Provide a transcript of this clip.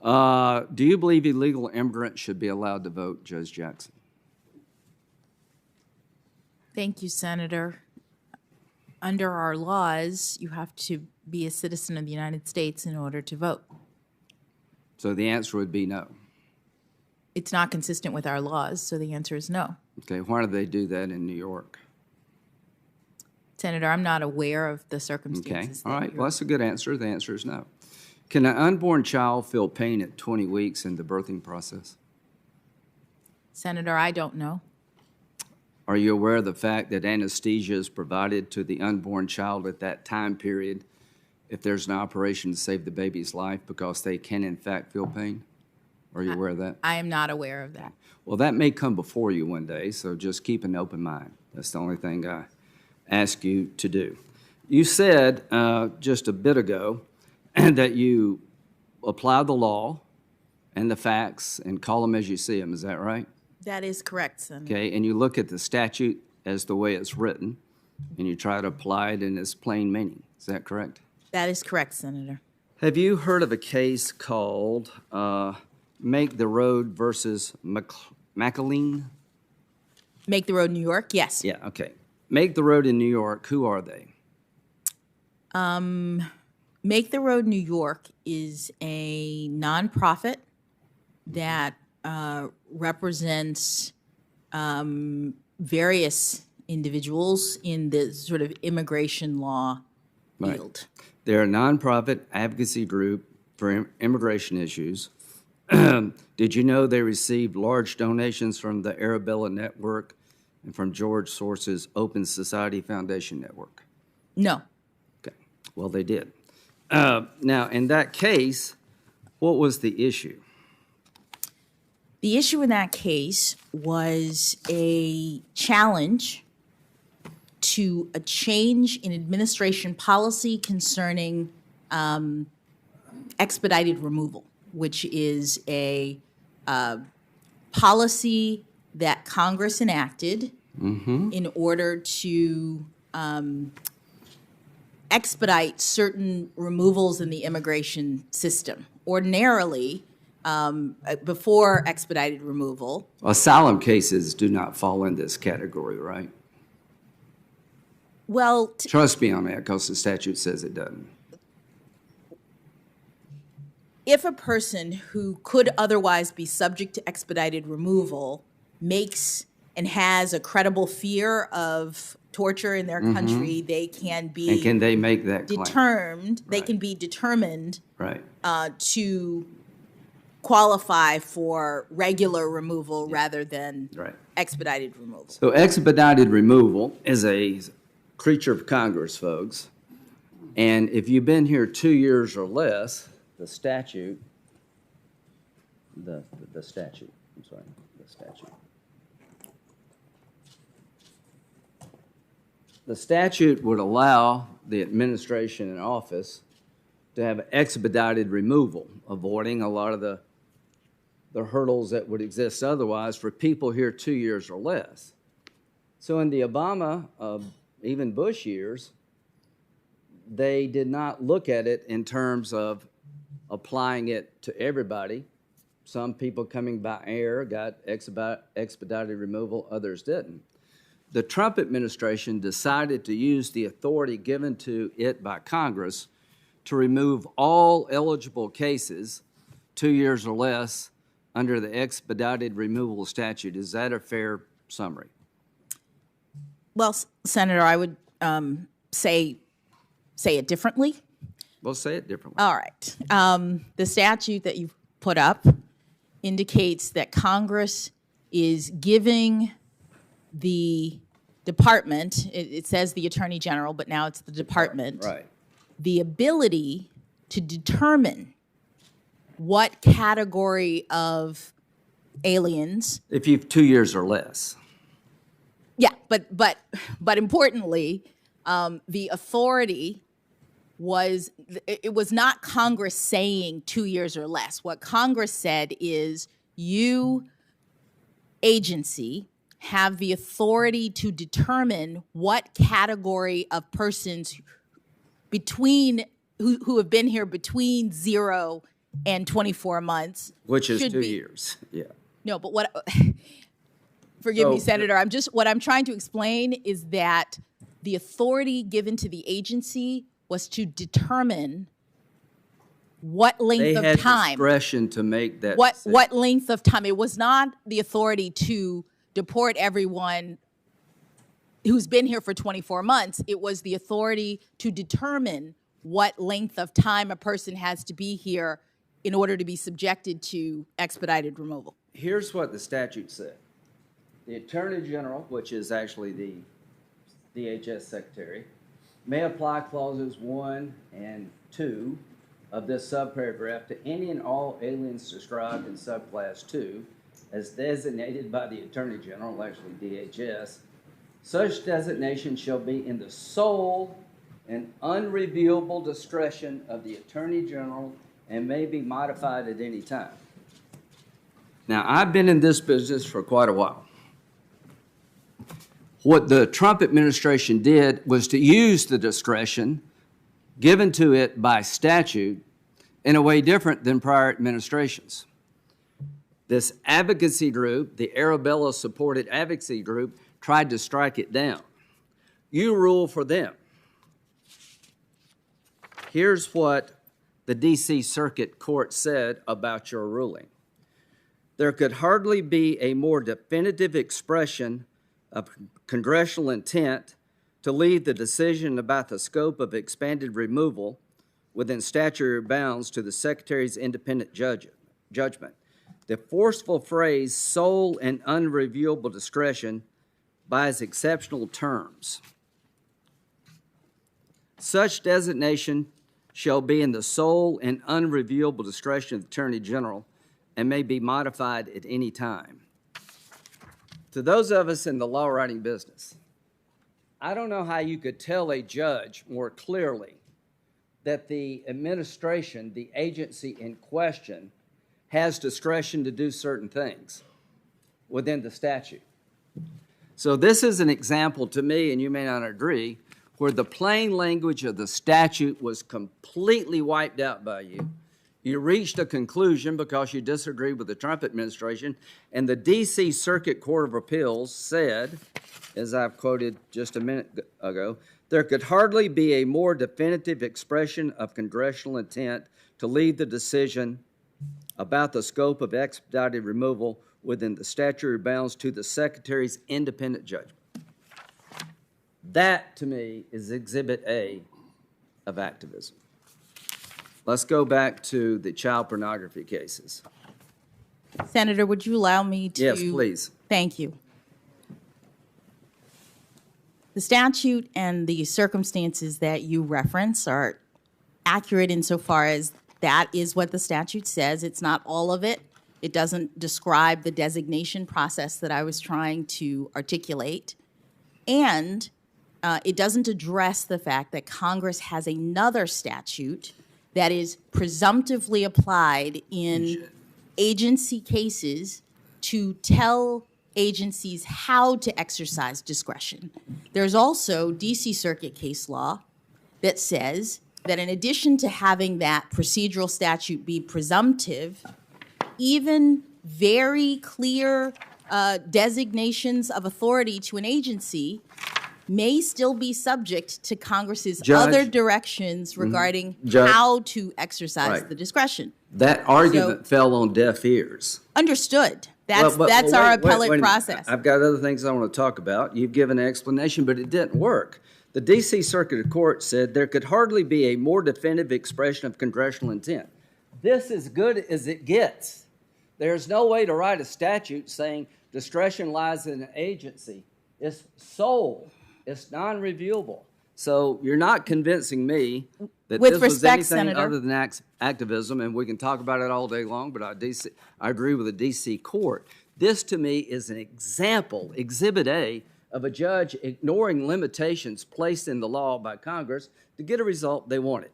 Do you believe illegal immigrants should be allowed to vote, Judge Jackson? Thank you, Senator. Under our laws, you have to be a citizen of the United States in order to vote. So the answer would be no. It's not consistent with our laws, so the answer is no. Okay, why do they do that in New York? Senator, I'm not aware of the Okay, circumstances. all right, well, that's a good answer. The answer is no. Can an unborn child feel pain at 20 weeks in the birthing process? Senator, I don't know. Are you aware of the fact that anesthesia is provided to the unborn child at that time period if there's an operation to save the baby's life because they can, in fact, feel pain? Are you aware of that? I am not aware of that. Well, that may come before you one day, so just keep an open mind. That's the only thing I ask you to do. You said just a bit ago that you apply the law and the facts and call them as you see them. Is that right? That is correct, Senator. Okay, and you look at the statute as the way it's written, and you try to apply it in its plain meaning. Is that correct? That is correct, Senator. Have you heard of a case called Make the Road versus McAleen? Make the Road New York? Yes. Yeah, okay. Make the Road in New York, who are they? Make the Road New York is a nonprofit that represents various individuals in the sort of immigration law field. They're a nonprofit advocacy group for immigration issues. Did you know they received large donations from the Arabella Network and from George Soros's Open Society Foundation Network? No. Okay, well, they did. Now, in that case, what was the issue? The issue in that case was a challenge to a change in administration policy concerning expedited removal, which is a policy that Congress enacted in order to expedite certain removals in the immigration system. Ordinarily, before expedited removal. Asylum cases do not fall in this category, right? Well, trust me on that because the statute says it doesn't. If a person who could otherwise be subject to expedited removal makes and has a credible fear of torture in their country, they can be and can they make that determined. Claim? They can be determined right. To qualify for regular removal rather than expedited removal. So expedited removal is a creature of Congress, folks. And if you've been here 2 years or less, the statute, the statute would allow the administration in office to have expedited removal, avoiding a lot of the hurdles that would exist otherwise for people here 2 years or less. So in the Obama, even Bush years, they did not look at it in terms of applying it to everybody. Some people coming by air got expedited removal, others didn't. The Trump administration decided to use the authority given to it by Congress to remove all eligible cases 2 years or less under the expedited removal statute. Is that a fair summary? Well, Senator, I would say it differently. Well, say it differently. All right. The statute that you've put up indicates that Congress is giving the department, it says the Attorney General, but now it's the department, right. The ability to determine what category of aliens. If you've 2 years or less. Yeah, but importantly, the authority was, it was not Congress saying 2 years or less. What Congress said is you, agency, have the authority to determine what category of persons between who have been here between 0 and 24 months, Which is should 2 be. years, yeah. No, but forgive me, So- Senator, what I'm trying to explain is that the authority given to the agency was to determine what They length had of time. discretion to make that What decision. length of time? It was not the authority to deport everyone who's been here for 24 months. It was the authority to determine what length of time a person has to be here in order to be subjected to expedited removal. Here's what the statute said. The Attorney General, which is actually the DHS Secretary, may apply clauses 1 and 2 of this subparagraph to any and all aliens described in subclass 2 as designated by the Attorney General, actually DHS. Such designation shall be in the sole and unreviewable discretion of the Attorney General and may be modified at any time. Now, I've been in this business for quite a while. What the Trump administration did was to use the discretion given to it by statute in a way different than prior administrations. This advocacy group, the Arabella-supported advocacy group, tried to strike it down. You rule for them. Here's what the D.C. Circuit Court said about your ruling. There could hardly be a more definitive expression of congressional intent to leave the decision about the scope of expanded removal within statutory bounds to the Secretary's independent judgment. The forceful phrase, sole and unreviewable discretion, by its exceptional terms. Such designation shall be in the sole and unreviewable discretion of the Attorney General and may be modified at any time. To those of us in the law writing business, I don't know how you could tell a judge more clearly that the administration, the agency in question, has discretion to do certain things within the statute. So this is an example to me, and you may not agree, where the plain language of the statute was completely wiped out by you. You reached a conclusion because you disagree with the Trump administration, and the D.C. Circuit Court of Appeals said, as I've quoted just a minute ago, there could hardly be a more definitive expression of congressional intent to leave the decision about the scope of expedited removal within the statutory bounds to the Secretary's independent judgment. That, to me, is Exhibit A of activism. Let's go back to the child pornography cases. Senator, would you allow me to? Yes, please. Thank you. The statute and the circumstances that you reference are accurate insofar as that is what the statute says. It's not all of it. It doesn't describe the designation process that I was trying to articulate. And it doesn't address the fact that Congress has another statute that is presumptively applied in agency cases to tell agencies how to exercise discretion. There's also D.C. Circuit case law that says that in addition to having that procedural statute be presumptive, even very clear designations of authority to an agency may still be subject to Congress's other directions regarding how to exercise the discretion. That argument fell on deaf ears. Understood. That's our appellate process. I've got other things I want to talk about. You've given an explanation, but it didn't work. The D.C. Circuit Court said there could hardly be a more definitive expression of congressional intent. This is good as it gets. There's no way to write a statute saying discretion lies in an agency. It's sole. It's non-reviewable. So you're not convincing me that With this was respect, anything Senator. other than activism, and we can talk about it all day long, but I agree with the D.C. Court. This, to me, is an example, Exhibit A, of a judge ignoring limitations placed in the law by Congress to get a result they wanted.